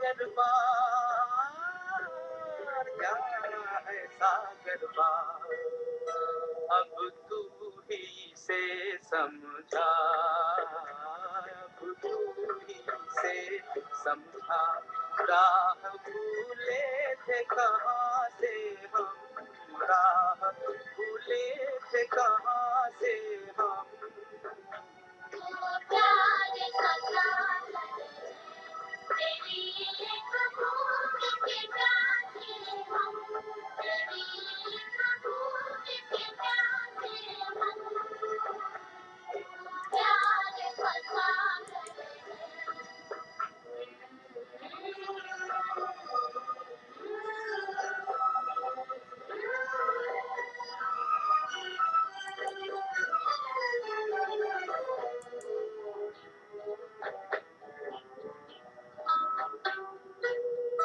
सागर पार, क्या है सागर पार, अब तू ही से समझा, अब तू ही से समझा, राह भूले थे कहाँ से हम, राह भूले थे कहाँ से हम। प्यार का सागर तेरी एक बूंद के प्यासे हम, तेरी एक बूंद के प्यासे हम। प्यार का सागर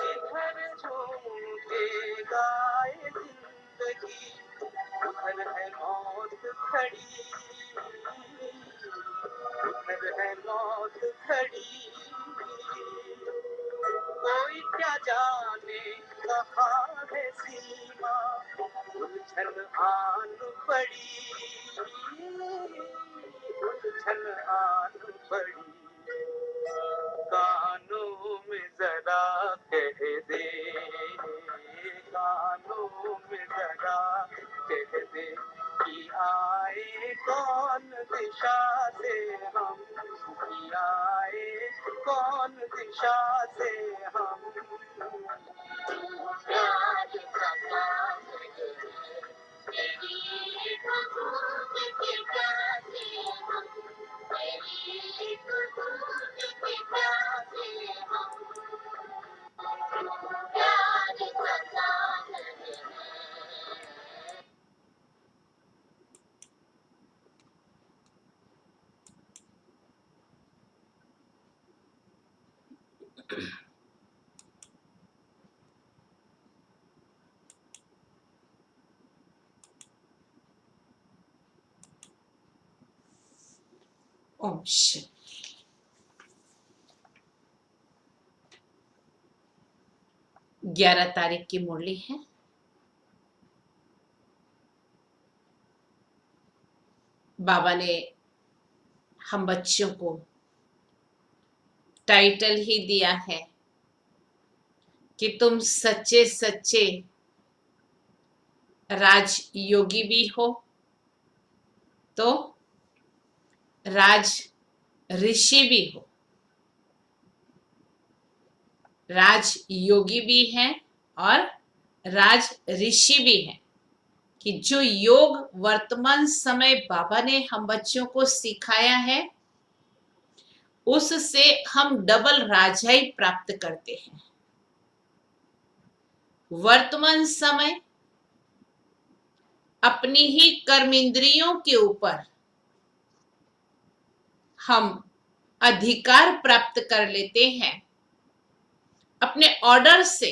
इधर झूम के गाए जिंदगी, उधर है मौत खड़ी, उधर है मौत खड़ी। कोई क्या जाने कहाँ है सीमा, उलझन आन पड़ी, उलझन आन पड़ी। कानों में जरा कह दे, कानों में जरा कह दे कि आए कौन दिशा से हम, कि आए कौन दिशा से हम। प्यार का सागर तेरी एक बूंद के प्यासे हम, तेरी एक बूंद के प्यासे हम। प्यार का सागर ओम शांति। 11 तारीख की मुरली है। बाबा ने हम बच्चों को टाइटल ही दिया है कि तुम सच्चे सच्चे राजयोगी भी हो, तो राज ऋषि भी हो, राज योगी भी हैं और राज ऋषि भी हैं। कि जो योग वर्तमान समय बाबा ने हम बच्चों को सिखाया है, उससे हम डबल राजाई प्राप्त करते हैं। वर्तमान समय अपनी ही कर्मेंद्रियों के ऊपर हम अधिकार प्राप्त कर लेते हैं। अपने ऑर्डर से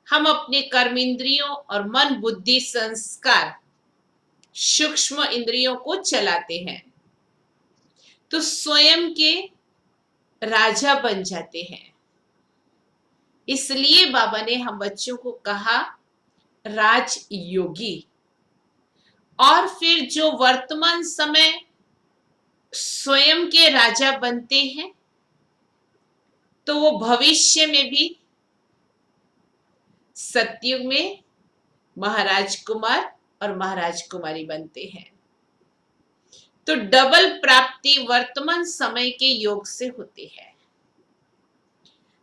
हम अपने कर्मेंद्रियों और मन बुद्धि संस्कार सूक्ष्म इंद्रियों को चलाते हैं, तो स्वयं के राजा बन जाते हैं। इसलिए बाबा ने हम बच्चों को कहा राजयोगी। और फिर जो वर्तमान समय स्वयं के राजा बनते हैं, तो वो भविष्य में भी सतयुग में महाराज कुमार और महाराज कुमारी बनते हैं। तो डबल प्राप्ति वर्तमान समय के योग से होती है।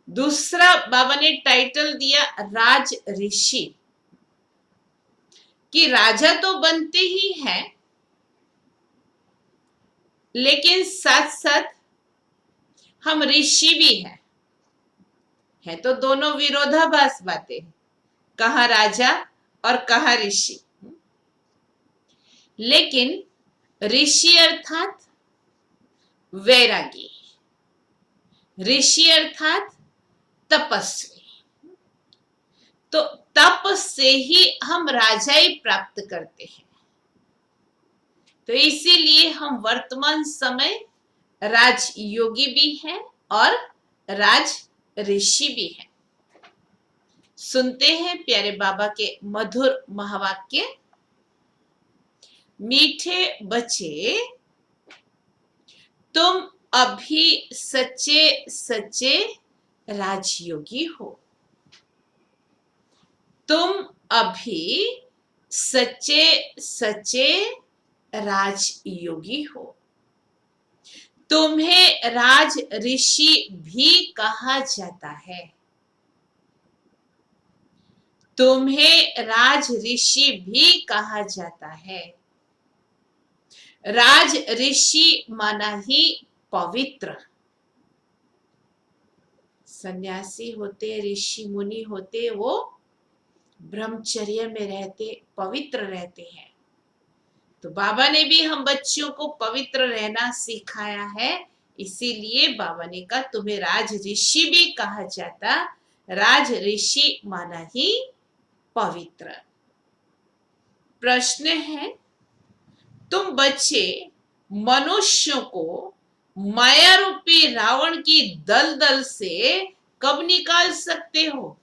दूसरा बाबा ने टाइटल दिया राज ऋषि, कि राजा तो बनते ही हैं, लेकिन साथ साथ हम ऋषि भी हैं। है तो दोनों विरोधाभास बातें, कहाँ राजा और कहाँ ऋषि। लेकिन ऋषि अर्थात वैरागी, ऋषि अर्थात तपस्वी। तो तप से ही हम राजाई प्राप्त करते हैं। तो इसीलिए हम वर्तमान समय राजयोगी भी हैं और राज ऋषि भी हैं। सुनते हैं प्यारे बाबा के मधुर महावाक्य। मीठे बच्चे, तुम अभी सच्चे सच्चे राजयोगी हो। तुम अभी सच्चे सच्चे राजयोगी हो। तुम्हें राज ऋषि भी कहा जाता है। तुम्हें राज ऋषि भी कहा जाता है। राज ऋषि माना ही पवित्र। सन्यासी होते, ऋषि मुनि होते, वो ब्रह्मचर्य में रहते, पवित्र रहते हैं। तो बाबा ने भी हम बच्चों को पवित्र रहना सिखाया है। इसीलिए बाबा ने कहा तुम्हें राज ऋषि भी कहा जाता। राज ऋषि माना ही पवित्र। प्रश्न है, तुम बच्चे मनुष्यों को माया रूपी रावण की दलदल से कब निकाल सकते हो?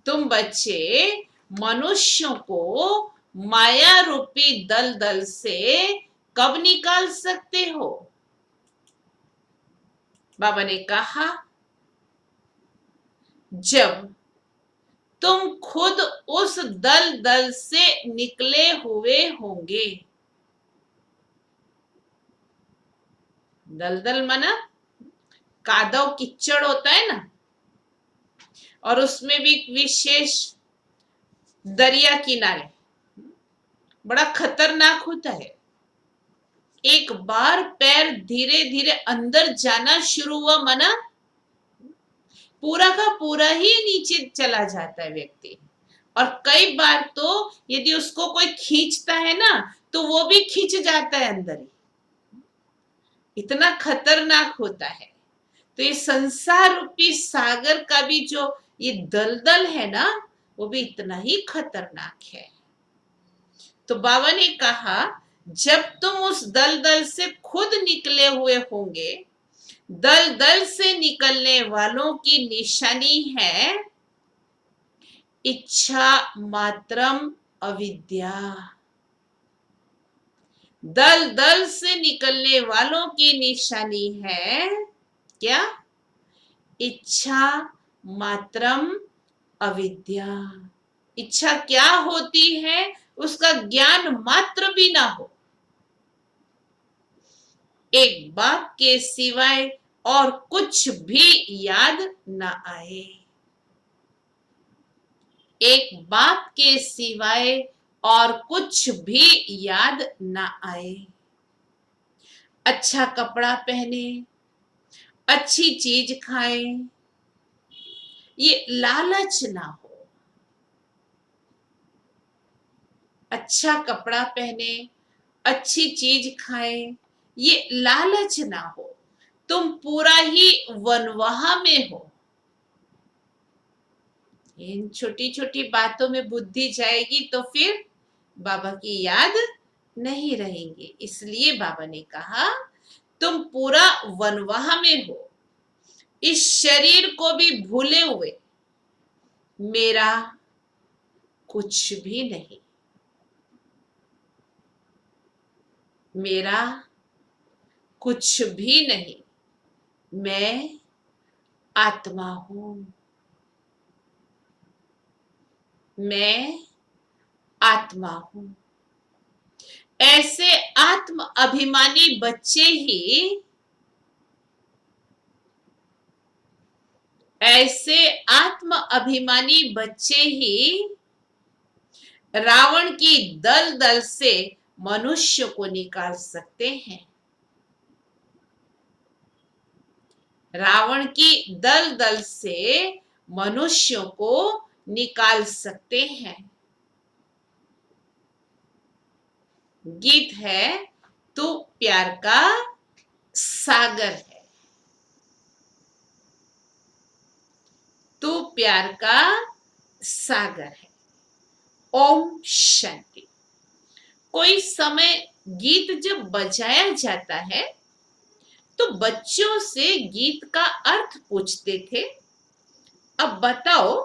तुम बच्चे मनुष्यों को माया रूपी दलदल से कब निकाल सकते हो? बाबा ने कहा, जब तुम खुद उस दलदल से निकले हुए होंगे। दलदल माना कादव कीचड़ होता है ना, और उसमें भी विशेष दरिया किनारे बड़ा खतरनाक होता है। एक बार पैर धीरे धीरे अंदर जाना शुरू हुआ, माना पूरा का पूरा ही नीचे चला जाता है व्यक्ति। और कई बार तो यदि उसको कोई खींचता है ना, तो वो भी खींच जाता है अंदर ही। इतना खतरनाक होता है। तो ये संसार रूपी सागर का भी जो ये दलदल है ना, वो भी इतना ही खतरनाक है। तो बाबा ने कहा, जब तुम उस दलदल से खुद निकले हुए होंगे, दलदल से निकलने वालों की निशानी है इच्छा मात्रम अविद्या। दलदल से निकलने वालों की निशानी है क्या? इच्छा मात्रम अविद्या। इच्छा क्या होती है उसका ज्ञान मात्र भी ना हो। एक बाप के सिवाय और कुछ भी याद ना आए। एक बाप के सिवाय और कुछ भी याद ना आए। अच्छा कपड़ा पहने, अच्छी चीज खाएं, ये लालच ना हो। अच्छा कपड़ा पहने, अच्छी चीज खाएं, ये लालच ना हो। तुम पूरा ही वनवाह में हो। इन छोटी छोटी बातों में बुद्धि जाएगी तो फिर बाबा की याद नहीं रहेंगे। इसलिए बाबा ने कहा, तुम पूरा वनवाह में हो, इस शरीर को भी भूले हुए, मेरा कुछ भी नहीं, मेरा कुछ भी नहीं, मैं आत्मा हूं, मैं आत्मा हूं। ऐसे आत्म अभिमानी बच्चे ही, ऐसे आत्म अभिमानी बच्चे ही रावण की दलदल से मनुष्य को निकाल सकते हैं। रावण की दलदल से मनुष्यों को निकाल सकते हैं। गीत है, तू प्यार का सागर है, तू प्यार का सागर है। ओम शांति। कोई समय गीत जब बजाया जाता है तो बच्चों से गीत का अर्थ पूछते थे। अब बताओ,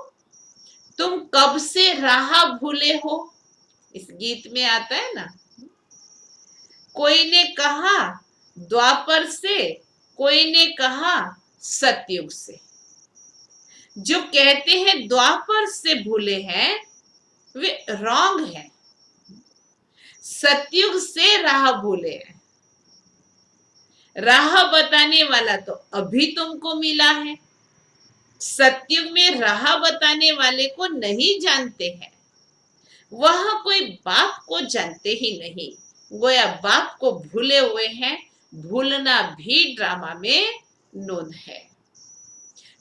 तुम कब से राह भूले हो? इस गीत में आता है ना। कोई ने कहा द्वापर से, कोई ने कहा सतयुग से। जो कहते हैं द्वापर से भूले हैं वे रॉन्ग है। सतयुग से राह भूले हैं। राह बताने वाला तो अभी तुमको मिला है। सतयुग में राह बताने वाले को नहीं जानते हैं। वह कोई बाप को जानते ही नहीं, गोया बाप को भूले हुए हैं। भूलना भी ड्रामा में नोंद है।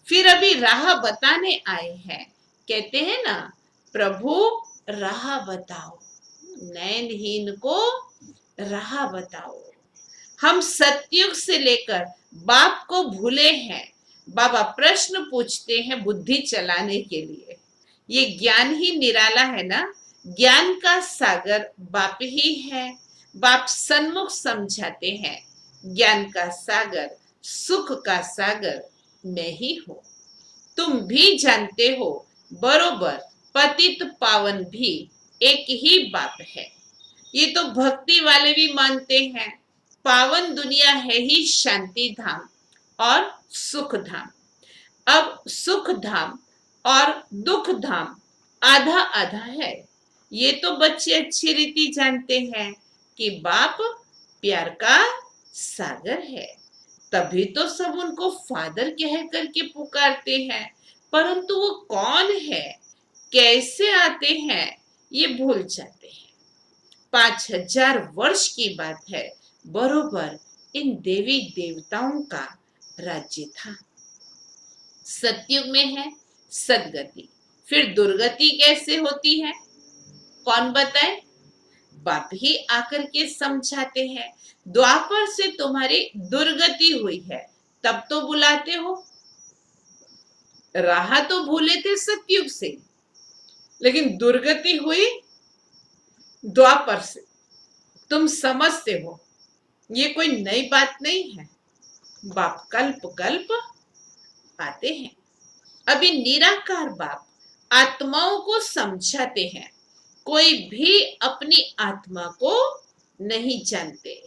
फिर अभी राह बताने आए हैं। कहते हैं ना, प्रभु राह बताओ, नैनहीन को राह बताओ। हम सतयुग से लेकर बाप को भूले हैं। बाबा प्रश्न पूछते हैं बुद्धि चलाने के लिए। ये ज्ञान ही निराला है ना। ज्ञान का सागर बाप ही है। बाप सन्मुख समझाते हैं। ज्ञान का सागर, सुख का सागर मैं ही हूं। तुम भी जानते हो बरोबर, पतित पावन भी एक ही बाप है। ये तो भक्ति वाले भी मानते हैं। पावन दुनिया है ही शांति धाम और सुख धाम। अब सुख धाम और दुख धाम आधा आधा है। ये तो बच्चे अच्छी रीति जानते हैं कि बाप प्यार का सागर है। तभी तो सब उनको फादर कह करके पुकारते हैं। परंतु वो कौन है, कैसे आते हैं, ये भूल जाते हैं। 5000 वर्ष की बात है। बरोबर इन देवी देवताओं का राज्य था। सतयुग में है सदगति, फिर दुर्गति कैसे होती है कौन बताए? बाप ही आकर के समझाते हैं। द्वापर से तुम्हारी दुर्गति हुई है, तब तो बुलाते हो। राह तो भूले थे सतयुग से, लेकिन दुर्गति हुई द्वापर से। तुम समझते हो, ये कोई नई बात नहीं है। बाप कल्प कल्प आते हैं। अभी निराकार बाप आत्माओं को समझाते हैं। कोई भी अपनी आत्मा को नहीं जानते।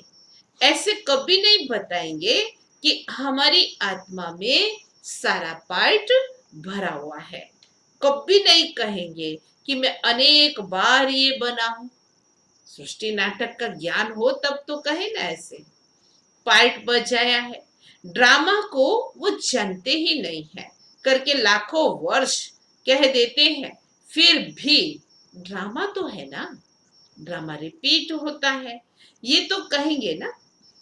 ऐसे कभी नहीं बताएंगे कि हमारी आत्मा में सारा पार्ट भरा हुआ है। कभी नहीं कहेंगे कि मैं अनेक बार ये बना हूं। सृष्टि नाटक का ज्ञान हो तब तो कहे ना ऐसे। पार्ट बजाया है, ड्रामा को वो जानते ही नहीं है करके लाखों वर्ष कह देते हैं। फिर भी ड्रामा तो है ना, ड्रामा रिपीट होता है। ये तो कहेंगे ना,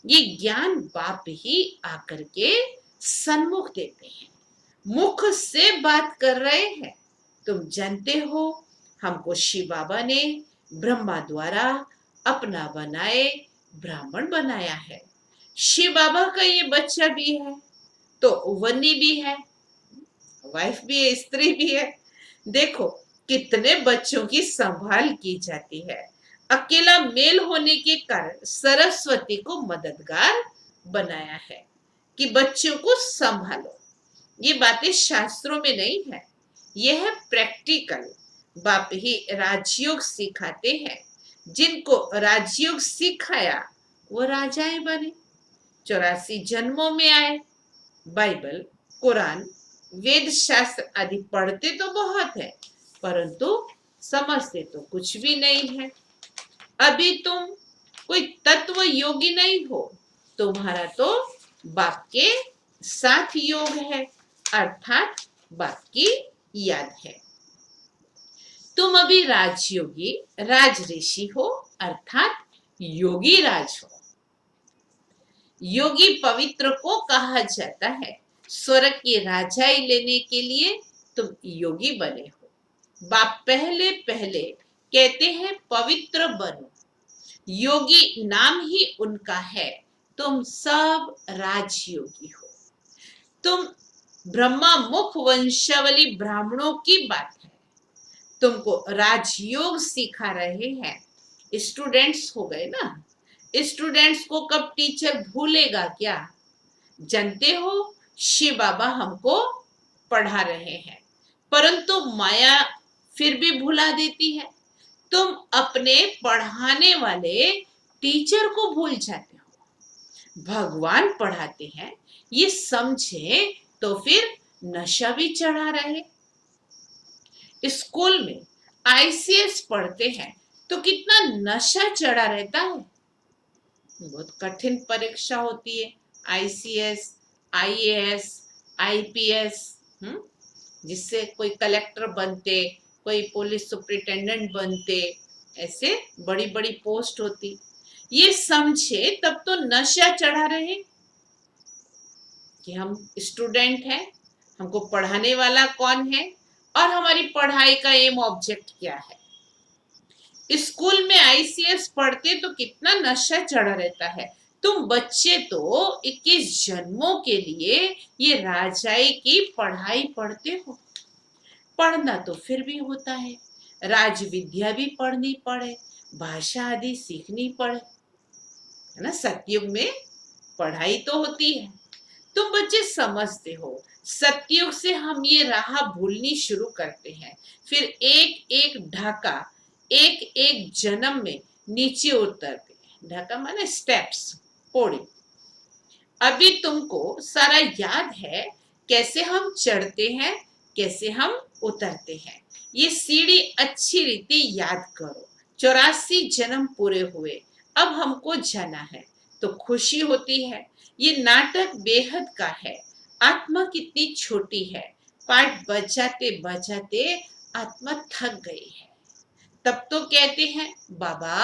ये ज्ञान बाप ही आकर के सन्मुख देते हैं, मुख से बात कर रहे हैं। तुम जानते हो, हमको शिव बाबा ने ब्रह्मा द्वारा अपना बनाए ब्राह्मण बनाया है। शिव बाबा का ये बच्चा भी है तो वन्नी भी है, वाइफ भी है, स्त्री भी है। देखो कितने बच्चों की संभाल की जाती है। अकेला मेल होने के कारण सरस्वती को मददगार बनाया है कि बच्चों को संभालो। ये बातें शास्त्रों में नहीं है, यह है प्रैक्टिकल। बाप ही राजयोग सिखाते हैं। जिनको राजयोग सिखाया वो राजाएं बने, 84 जन्मों में आए। बाइबल, कुरान, वेद शास्त्र आदि पढ़ते तो बहुत है, परंतु समझते तो कुछ भी नहीं है। अभी तुम कोई तत्व योगी नहीं हो। तुम्हारा तो बाप के साथ योग है, अर्थात बाप की याद है। तुम अभी राजयोगी, राज ऋषि हो, अर्थात योगी राज हो। योगी पवित्र को कहा जाता है। स्वर्ग की राजाई लेने के लिए तुम योगी बने हो। बाप पहले पहले कहते हैं पवित्र बनो। योगी नाम ही उनका है। तुम सब राजयोगी हो। तुम ब्रह्मा मुख वंशावली ब्राह्मणों की बात है। तुमको राजयोग सिखा रहे हैं। स्टूडेंट्स हो गए ना। स्टूडेंट्स को कब टीचर भूलेगा क्या? जानते हो, शिव बाबा हमको पढ़ा रहे हैं, परंतु माया फिर भी भुला देती है। तुम अपने पढ़ाने वाले टीचर को भूल जाते हो। भगवान पढ़ाते हैं ये समझे तो फिर नशा भी चढ़ा रहे। स्कूल में आईसीएस पढ़ते हैं तो कितना नशा चढ़ा रहता है। बहुत कठिन परीक्षा होती है, आईसीएस, आईएएस, आईपीएस, जिससे कोई कलेक्टर बनते, कोई पुलिस सुपरिटेंडेंट बनते, ऐसे बड़ी बड़ी पोस्ट होती। ये समझे तब तो नशा चढ़ा रहे कि हम स्टूडेंट हैं, हमको पढ़ाने वाला कौन है और हमारी पढ़ाई का एम ऑब्जेक्ट क्या है। स्कूल में आईसीएस पढ़ते तो कितना नशा चढ़ा रहता है। तुम बच्चे तो 21 जन्मों के लिए ये राजाई की पढ़ाई पढ़ते हो। पढ़ना तो फिर भी होता है, राज विद्या भी पढ़नी पड़े, भाषा आदि सीखनी पड़े, है ना। सतयुग में पढ़ाई तो होती है। तुम बच्चे समझते हो, सतयुग से हम ये राह भूलनी शुरू करते हैं, फिर एक एक ढाका एक एक जन्म में नीचे उतरते हैं। ढाका माने स्टेप्स, पौड़ी। अभी तुमको सारा याद है, कैसे हम चढ़ते हैं, कैसे हम उतरते हैं। ये सीढ़ी अच्छी रीति याद करो। 84 जन्म पूरे हुए, अब हमको जाना है तो खुशी होती है। ये नाटक बेहद का है, आत्मा कितनी छोटी है। पाठ बजाते बजाते आत्मा थक गई है। तब तो कहते हैं बाबा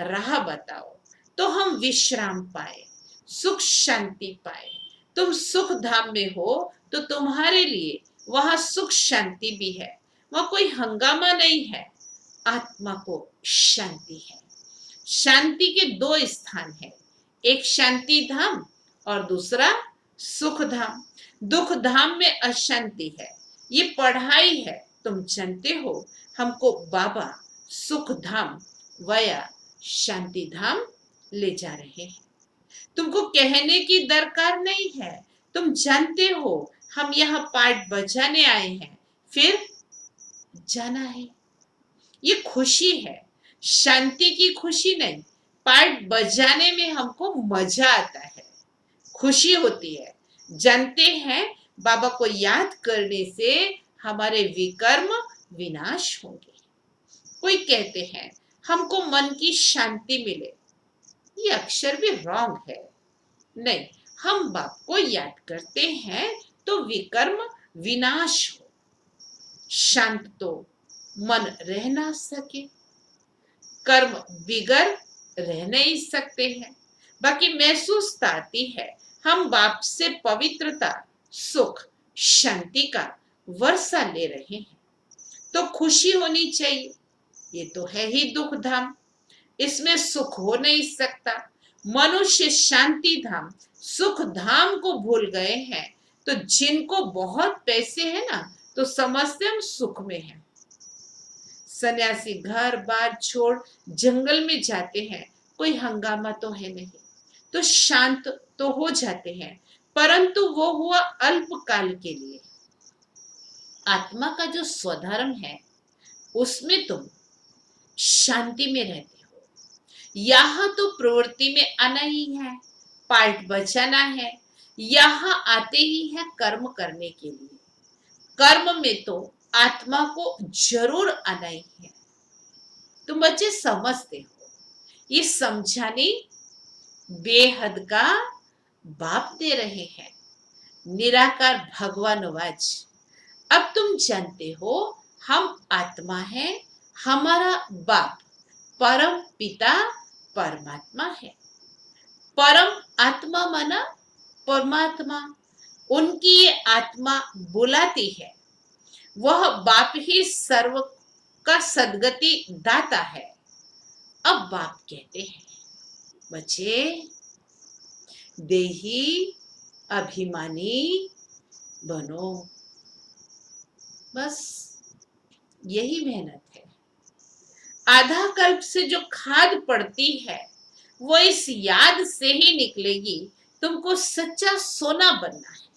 राह बताओ, तो हम विश्राम पाए, सुख शांति पाए। तुम सुख धाम में हो तो तुम्हारे लिए वहां सुख शांति भी है, वहां कोई हंगामा नहीं है। आत्मा को शांति है। शांति के 2 स्थान है, एक शांति धाम और दूसरा सुख धाम। दुख धाम में अशांति है, ये पढ़ाई है। तुम जानते हो, हमको बाबा सुख धाम वया शांति धाम ले जा रहे हैं। तुमको कहने की दरकार नहीं है, तुम जानते हो हम यहाँ पाठ बजाने आए हैं, फिर जाना है। ये खुशी है, शांति की खुशी नहीं। पाठ बजाने में हमको मजा आता है, खुशी होती है। जानते हैं बाबा को याद करने से हमारे विकर्म विनाश होंगे। कोई कहते हैं हमको मन की शांति मिले, ये अक्षर भी रॉन्ग है। नहीं, हम बाप को याद करते हैं तो विकर्म विनाश हो। शांत तो मन रह ना सके, कर्म बिगड़ रह नहीं सकते हैं। बाकी महसूस आती है, हम बाप से पवित्रता, सुख, शांति का वर्षा ले रहे हैं, तो खुशी होनी चाहिए। ये तो है ही दुख धाम, इसमें सुख हो नहीं सकता। मनुष्य शांति धाम, सुख धाम को भूल गए हैं। तो जिनको बहुत पैसे हैं ना, तो समझते हम सुख में हैं। सन्यासी घर बार छोड़ जंगल में जाते हैं, कोई हंगामा तो है नहीं, तो शांत तो हो जाते हैं, परंतु वो हुआ अल्पकाल के लिए। आत्मा का जो स्वधर्म है उसमें तुम शांति में रहते हो। यहाँ तो प्रवृत्ति में आना ही है, पाठ बचाना है, यहाँ आते ही है कर्म करने के लिए। कर्म में तो आत्मा को जरूर आना ही है। तुम बच्चे समझते हो, ये समझाने बेहद का बाप दे रहे हैं, निराकार भगवान वाज। अब तुम जानते हो हम आत्मा है, हमारा बाप परम पिता परमात्मा है। परम आत्मा माना परमात्मा, उनकी ये आत्मा बुलाती है। वह बाप ही सर्व का सदगति दाता है। अब बाप कहते हैं बच्चे, देही अभिमानी बनो, बस यही मेहनत है। आधा कल्प से जो खाद पड़ती है वो इस याद से ही निकलेगी तुमको सच्चा सोना बनना है।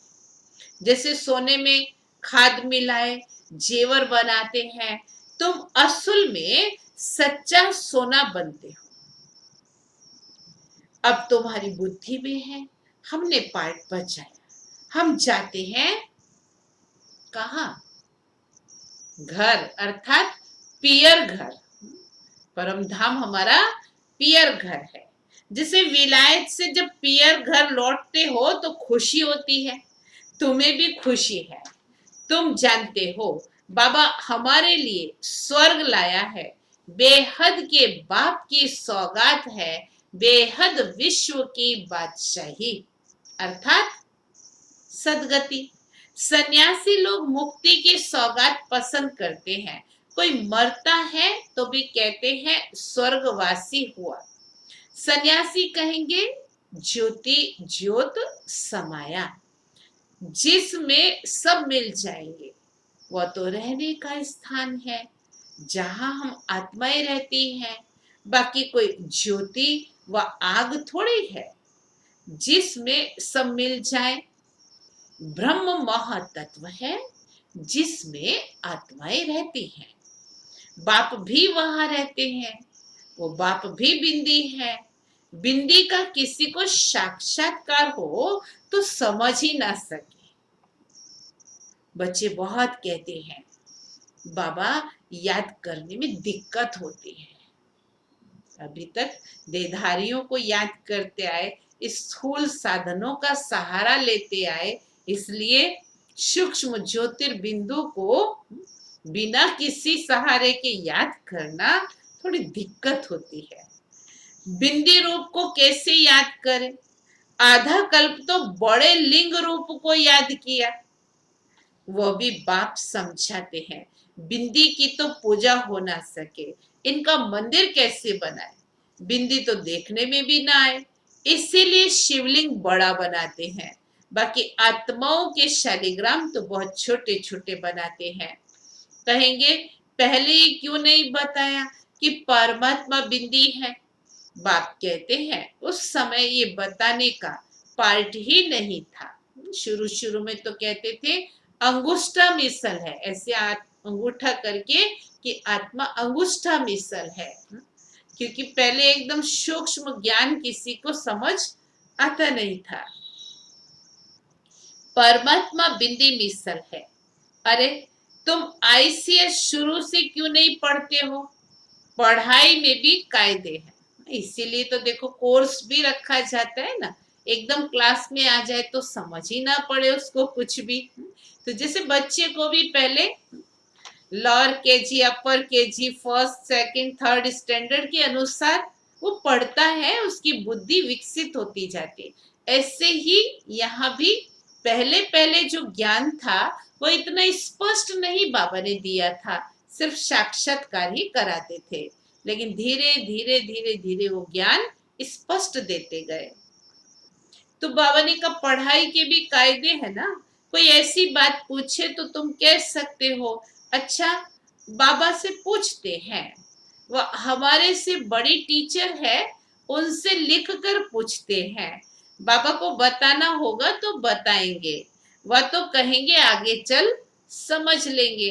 जैसे सोने में खाद मिलाए जेवर बनाते हैं, तुम असल में सच्चा सोना बनते हो। अब तुम्हारी बुद्धि में है, हमने पार्ट बचाया, हम जाते हैं कहाँ? घर, अर्थात पियर घर। परम धाम हमारा पियर घर है। जैसे विलायत से जब पियर घर लौटते हो तो खुशी होती है, तुम्हें भी खुशी है। तुम जानते हो बाबा हमारे लिए स्वर्ग लाया है, बेहद के बाप की सौगात है, बेहद विश्व की बादशाही, अर्थात सदगति। सन्यासी लोग मुक्ति की सौगात पसंद करते हैं। कोई मरता है तो भी कहते हैं स्वर्गवासी हुआ। सन्यासी कहेंगे ज्योति ज्योत समाया, जिसमें सब मिल जाएंगे। वह तो रहने का स्थान है जहां हम आत्माएं रहती हैं। बाकी कोई ज्योति व आग थोड़ी है जिसमें सब मिल जाए। ब्रह्म महातत्व है जिसमें आत्माएं रहती हैं। बाप भी वहां रहते हैं, वो बाप भी बिंदी है। बिंदी का किसी को साक्षात्कार हो तो समझ ही ना सके। बच्चे बहुत कहते हैं बाबा याद करने में दिक्कत होती है। अभी तक देहधारियों को याद करते आए, स्थूल साधनों का सहारा लेते आए, इसलिए सूक्ष्म ज्योतिर्बिंदु को बिना किसी सहारे के याद करना थोड़ी दिक्कत होती है। बिंदी रूप को कैसे याद करें? आधा कल्प तो बड़े लिंग रूप को याद किया, वह भी बाप समझाते हैं बिंदी की तो पूजा हो ना सके, इनका मंदिर कैसे बनाए? बिंदी तो देखने में भी ना आए, इसीलिए शिवलिंग बड़ा बनाते हैं। बाकी आत्माओं के शालिग्राम तो बहुत छोटे छोटे बनाते हैं। कहेंगे पहले ही क्यों नहीं बताया कि परमात्मा बिंदी है? बाप कहते हैं उस समय ये बताने का पार्ट ही नहीं था। शुरू शुरू में तो कहते थे अंगुष्ठा मिसल है, ऐसे अंगूठा करके कि आत्मा अंगुष्ठा मिसल है, क्योंकि पहले एकदम सूक्ष्म ज्ञान किसी को समझ आता नहीं था। परमात्मा बिंदी मिसल है। अरे तुम आईसीएस शुरू से क्यों नहीं पढ़ते हो? पढ़ाई में भी कायदे हैं, इसीलिए तो देखो कोर्स भी रखा जाता है ना। एकदम क्लास में आ जाए तो समझ ही ना पड़े उसको कुछ भी। तो जैसे बच्चे को भी पहले lower KG, upper KG, first second third standard के अनुसार वो पढ़ता है, उसकी बुद्धि विकसित होती जाती है। ऐसे ही यहाँ भी पहले पहले जो ज्ञान था वो इतना स्पष्ट नहीं बाबा ने दिया था, सिर्फ साक्षात्कार ही कराते थे। लेकिन धीरे धीरे धीरे धीरे वो ज्ञान स्पष्ट देते गए। तो बाबा ने कहा पढ़ाई के भी कायदे है ना, कोई ऐसी बात पूछे तो तुम कह सकते हो अच्छा बाबा से पूछते हैं, वह हमारे से बड़ी टीचर है, उनसे लिख कर पूछते हैं। बाबा को बताना होगा तो बताएंगे, वह तो कहेंगे आगे चल समझ लेंगे,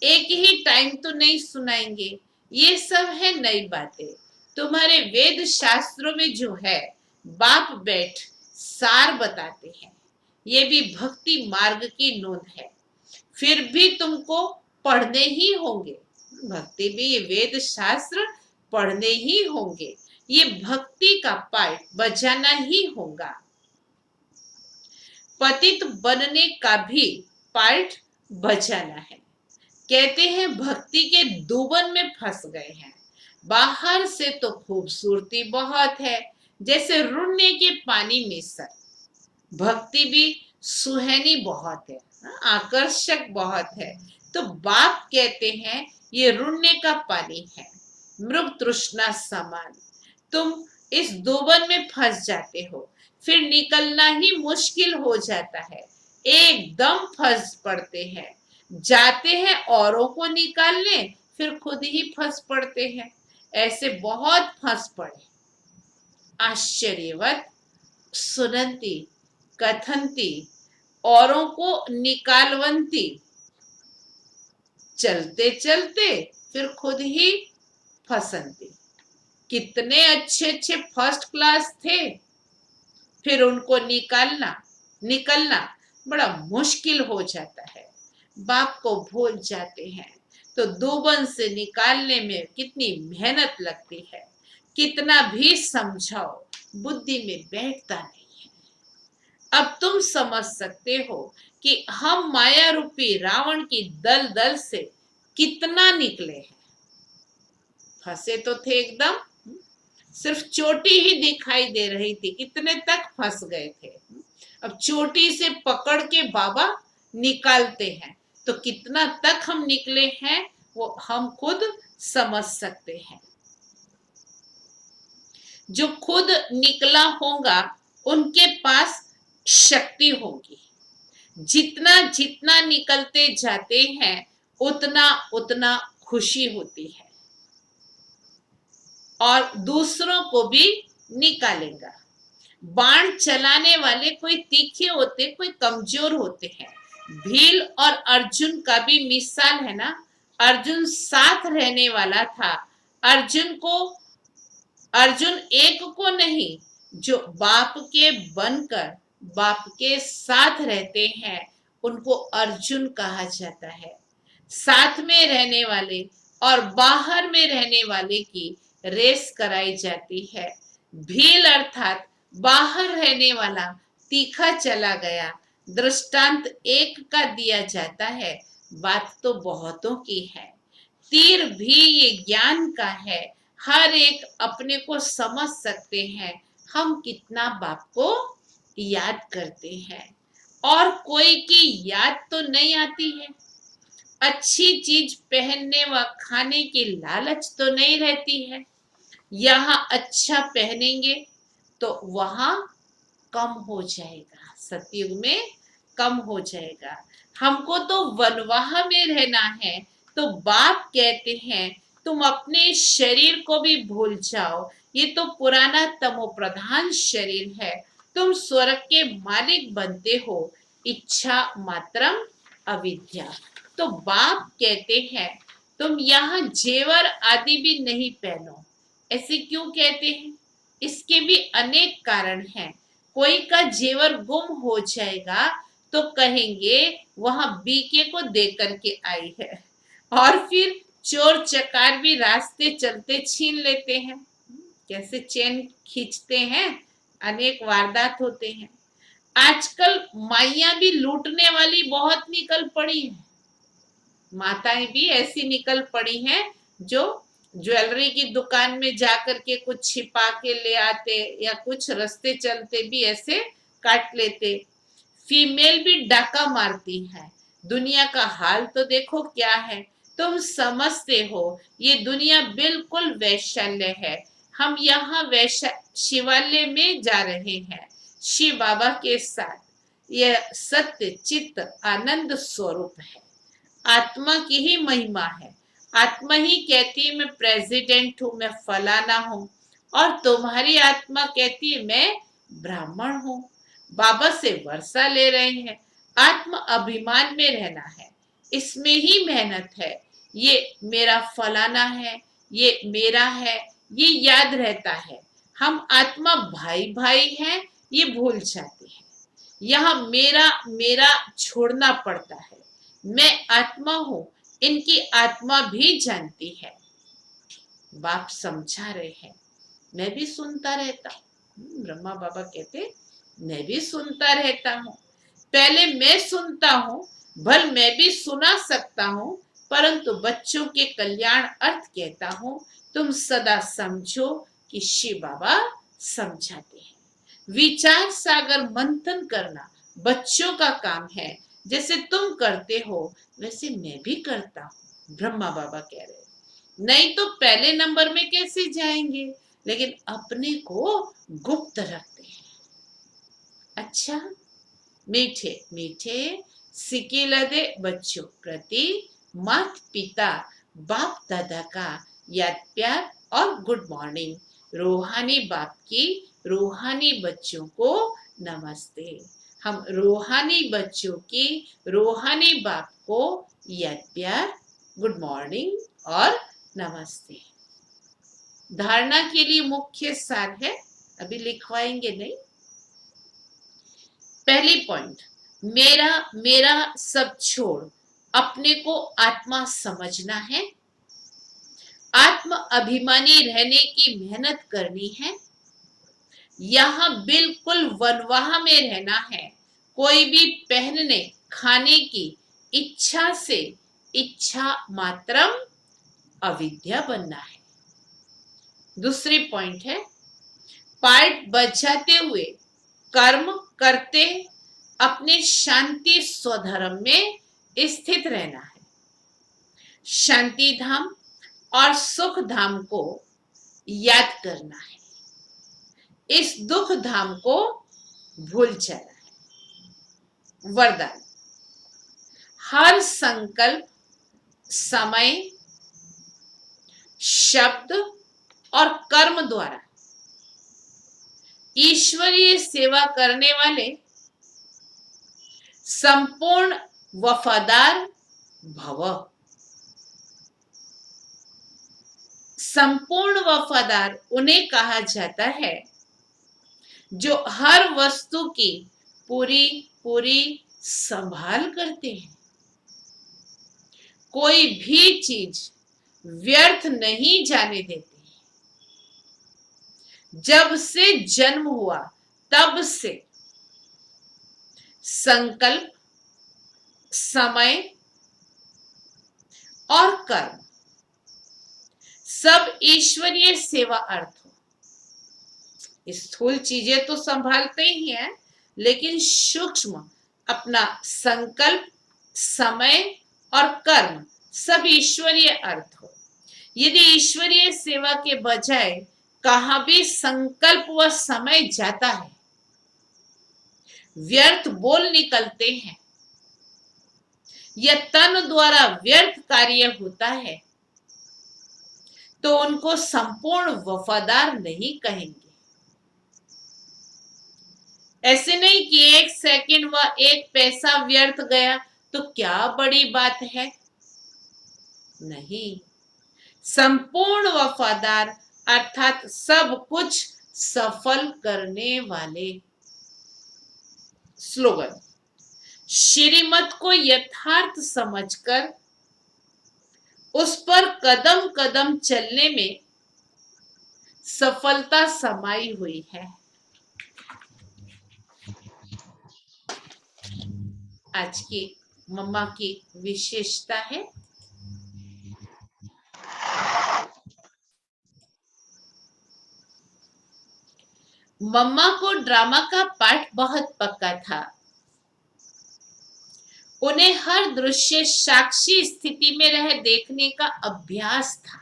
एक ही टाइम तो नहीं सुनाएंगे। ये सब है नई बातें। तुम्हारे वेद शास्त्रों में जो है बाप बैठ सार बताते हैं, ये भी भक्ति मार्ग की नोंद है। फिर भी तुमको पढ़ने ही होंगे, भक्ति भी ये वेद शास्त्र पढ़ने ही होंगे, ये भक्ति का पार्ट बजाना ही होगा। पतित बनने का भी पार्ट बजाना है। कहते हैं भक्ति के दूबन में फंस गए हैं। बाहर से तो खूबसूरती बहुत है, जैसे रुड़ने के पानी में सर। भक्ति भी सुहानी बहुत है, आकर्षक बहुत है। तो बाप कहते हैं ये रुड़ने का पानी है, मृग तृष्णा समान। तुम इस दूबन में फंस जाते हो, फिर निकलना ही मुश्किल हो जाता है, एकदम फंस पड़ते हैं। जाते हैं औरों को निकालने, फिर खुद ही फंस पड़ते हैं। ऐसे बहुत फंस पड़े। आश्चर्यवत सुनंती कथंती औरों को निकालवंती, चलते चलते फिर खुद ही फसंती। कितने अच्छे अच्छे फर्स्ट क्लास थे, फिर उनको निकलना बड़ा मुश्किल हो जाता है। बाप को भूल जाते हैं तो दोबन से निकालने में कितनी मेहनत लगती है, कितना भी समझाओ बुद्धि में बैठता नहीं है। अब तुम समझ सकते हो कि हम माया रूपी रावण की दल दल से कितना निकले हैं। फंसे तो थे एकदम, सिर्फ चोटी ही दिखाई दे रही थी, इतने तक फंस गए थे। अब चोटी से पकड़ के बाबा निकालते हैं तो कितना तक हम निकले हैं वो हम खुद समझ सकते हैं। जो खुद निकला होगा उनके पास शक्ति होगी। जितना जितना निकलते जाते हैं उतना उतना खुशी होती है और दूसरों को भी निकालेगा। बाण चलाने वाले कोई तीखे होते, कोई कमजोर होते हैं। भील और अर्जुन का भी मिसाल है ना। अर्जुन साथ रहने वाला था। अर्जुन एक को नहीं, जो बाप के बनकर बाप के साथ रहते हैं उनको अर्जुन कहा जाता है। साथ में रहने वाले और बाहर में रहने वाले की रेस कराई जाती है। भील अर्थात बाहर रहने वाला तीखा चला गया, दृष्टांत एक का दिया जाता है, बात तो बहुतों की है। तीर भी ये ज्ञान का है, हर एक अपने को समझ सकते हैं हम कितना बाप को याद करते हैं और कोई की याद तो नहीं आती है। अच्छी चीज पहनने व खाने की लालच तो नहीं रहती है। यहाँ अच्छा पहनेंगे तो वहां कम हो जाएगा, सतयुग में कम हो जाएगा। हमको तो वनवाह में रहना है तो बाप कहते हैं तुम अपने शरीर को भी भूल जाओ, ये तो पुराना तमो प्रधान शरीर है। तुम स्वर्ग के मालिक बनते हो, इच्छा मात्रम अविद्या। तो बाप कहते हैं तुम यहाँ जेवर आदि भी नहीं पहनो। ऐसे क्यों कहते हैं? इसके भी अनेक कारण हैं। कोई का जेवर गुम हो जाएगा तो कहेंगे वहां बीके को दे करके आई है, और फिर चोर चकार भी रास्ते चलते छीन लेते हैं। कैसे चेन खींचते हैं, अनेक वारदात होते हैं। आजकल माइयां भी लूटने वाली बहुत निकल पड़ी है। माताएं भी ऐसी निकल पड़ी हैं जो ज्वेलरी की दुकान में जाकर के कुछ छिपा के ले आते या कुछ रास्ते चलते भी ऐसे काट लेते। फीमेल भी डाका मारती है। दुनिया का हाल तो देखो क्या है। तुम समझते हो ये दुनिया बिल्कुल वैशाल्य है। हम यहाँ शिवालय में जा रहे हैं शिव बाबा के साथ। यह सत्य चित्त आनंद स्वरूप है, आत्मा की ही महिमा है। आत्मा ही कहती है मैं प्रेसिडेंट हूं, मैं फलाना हूं, और तुम्हारी आत्मा कहती है मैं ब्राह्मण हूं। बाबा से वर्षा ले रहे हैं। आत्म अभिमान में रहना है, इसमें ही मेहनत है। ये मेरा फलाना है, ये मेरा है, ये याद रहता है। हम आत्मा भाई भाई हैं, ये भूल जाते हैं। यहाँ मेरा मेरा छोड़ना पड़ता है। मैं आत्मा हूं, इनकी आत्मा भी जानती है। बाप समझा रहे हैं। मैं भी सुनता रहता हूँ। ब्रह्मा बाबा कहते मैं भी सुनता रहता हूँ। पहले मैं सुनता हूँ, भल मैं भी सुना सकता हूँ, परंतु बच्चों के कल्याण अर्थ कहता हूँ तुम सदा समझो कि शिव बाबा समझाते हैं। विचार सागर मंथन करना बच्चों का काम है। जैसे तुम करते हो वैसे मैं भी करता हूँ, ब्रह्मा बाबा कह रहे। नहीं तो पहले नंबर में कैसे जाएंगे, लेकिन अपने को गुप्त रखते हैं। अच्छा, मीठे मीठे सिकिलदे बच्चों प्रति माता पिता बाप दादा का याद प्यार और गुड मॉर्निंग। रूहानी बाप की रूहानी बच्चों को नमस्ते। हम रूहानी बच्चों की रूहानी बाप को याद प्यार गुड मॉर्निंग और नमस्ते। धारणा के लिए मुख्य सार है, अभी लिखवाएंगे नहीं। पहली पॉइंट, मेरा मेरा सब छोड़ अपने को आत्मा समझना है, आत्म अभिमानी रहने की मेहनत करनी है, यहां बिल्कुल वनवाह में रहना है, कोई भी पहनने खाने की इच्छा से इच्छा मात्रम अविद्या बनना है। दूसरी पॉइंट है, पार्ट बजाते हुए कर्म करते अपने शांति स्वधर्म में स्थित रहना है, शांति धाम और सुख धाम को याद करना है, इस दुख धाम को भूल जाना है। वरदान, हर संकल्प, समय, शब्द और कर्म द्वारा ईश्वरीय सेवा करने वाले संपूर्ण वफादार भव। संपूर्ण वफादार उन्हें कहा जाता है जो हर वस्तु की पूरी पूरी संभाल करते हैं, कोई भी चीज व्यर्थ नहीं जाने देते। जब से जन्म हुआ तब से संकल्प, समय और कर्म सब ईश्वरीय सेवा अर्थ हो। स्थूल चीजें तो संभालते ही हैं, लेकिन सूक्ष्म अपना संकल्प, समय और कर्म सब ईश्वरीय अर्थ हो। यदि ईश्वरीय सेवा के बजाय कहां भी संकल्प व समय जाता है, व्यर्थ बोल निकलते हैं या तन द्वारा व्यर्थ कार्य होता है, तो उनको संपूर्ण वफादार नहीं कहेंगे। ऐसे नहीं कि 1 सेकंड व 1 पैसा व्यर्थ गया तो क्या बड़ी बात है, नहीं। संपूर्ण वफादार अर्थात सब कुछ सफल करने वाले। स्लोगन, श्रीमत को यथार्थ समझकर उस पर कदम कदम चलने में सफलता समाई हुई है। आज की मम्मा की विशेषता है, मम्मा को ड्रामा का पाठ बहुत पक्का था। उन्हें हर दृश्य साक्षी स्थिति में रह देखने का अभ्यास था।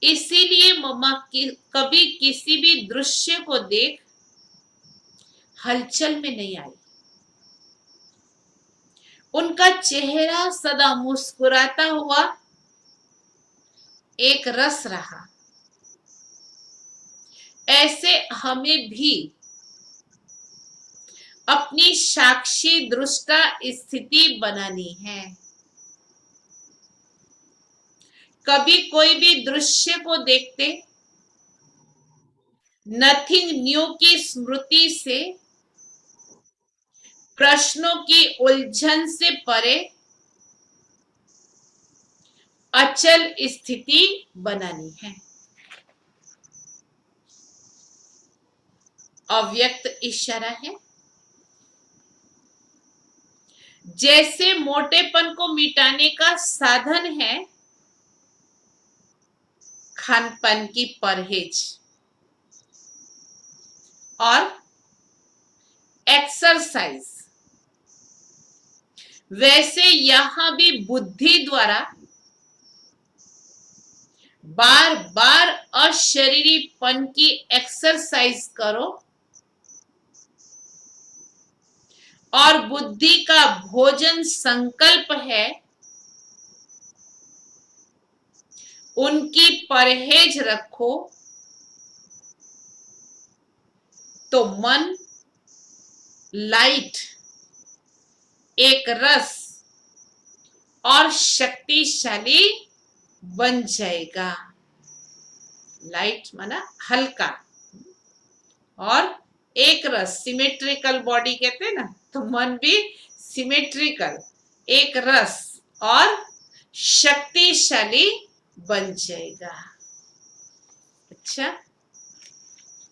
इसीलिए मम्मा कभी किसी भी दृश्य को देख हलचल में नहीं आई। उनका चेहरा सदा मुस्कुराता हुआ एक रस रहा। ऐसे हमें भी अपनी साक्षी दृष्टा स्थिति बनानी है। कभी कोई भी दृश्य को देखते नथिंग न्यू की स्मृति से, प्रश्नों की उलझन से परे अचल स्थिति बनानी है। अव्यक्त इशारा है, जैसे मोटेपन को मिटाने का साधन है खानपान की परहेज और एक्सरसाइज, वैसे यहां भी बुद्धि द्वारा बार बार अशरीरीपन की एक्सरसाइज करो और बुद्धि का भोजन संकल्प है, उनकी परहेज रखो तो मन लाइट, एक रस और शक्तिशाली बन जाएगा। लाइट माना हल्का और एक रस, सिमेट्रिकल बॉडी कहते हैं ना, तो मन भी सिमेट्रिकल, एक रस और शक्तिशाली बन जाएगा। अच्छा,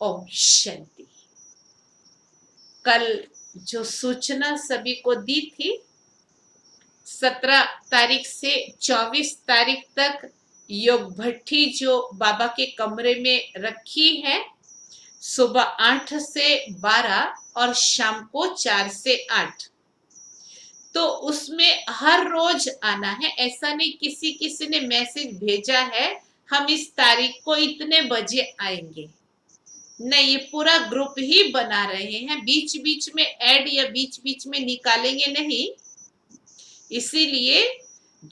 ओम शांति। कल जो सूचना सभी को दी थी, 17 तारीख से 24 तारीख तक योग भट्ठी जो बाबा के कमरे में रखी है, सुबह 8 से 12 और शाम को 4 से 8। तो उसमें हर रोज आना है, ऐसा नहीं किसी ने मैसेज भेजा है हम इस तारीख को इतने बजे आएंगे, नहीं, ये पूरा ग्रुप ही बना रहे हैं, बीच बीच में ऐड या बीच बीच में निकालेंगे नहीं। इसीलिए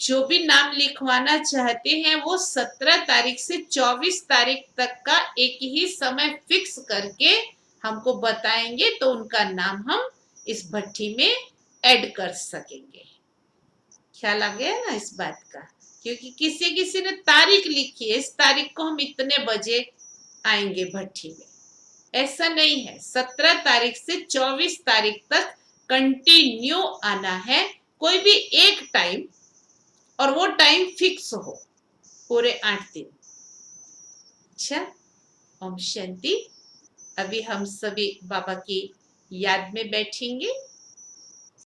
जो भी नाम लिखवाना चाहते हैं वो 17 तारीख से 24 तारीख तक का एक ही समय फिक्स करके हमको बताएंगे, तो उनका नाम हम इस भट्ठी में ऐड कर सकेंगे। ख्याल आ गया ना इस बात का? क्योंकि किसी ने तारीख लिखी है, इस तारीख को हम इतने बजे आएंगे भट्ठी में, ऐसा नहीं है। 17 तारीख से 24 तारीख तक कंटिन्यू आना है, कोई भी एक टाइम, और वो टाइम फिक्स हो पूरे 8 दिन। अच्छा, ओम शांति। अभी हम सभी बाबा की याद में बैठेंगे।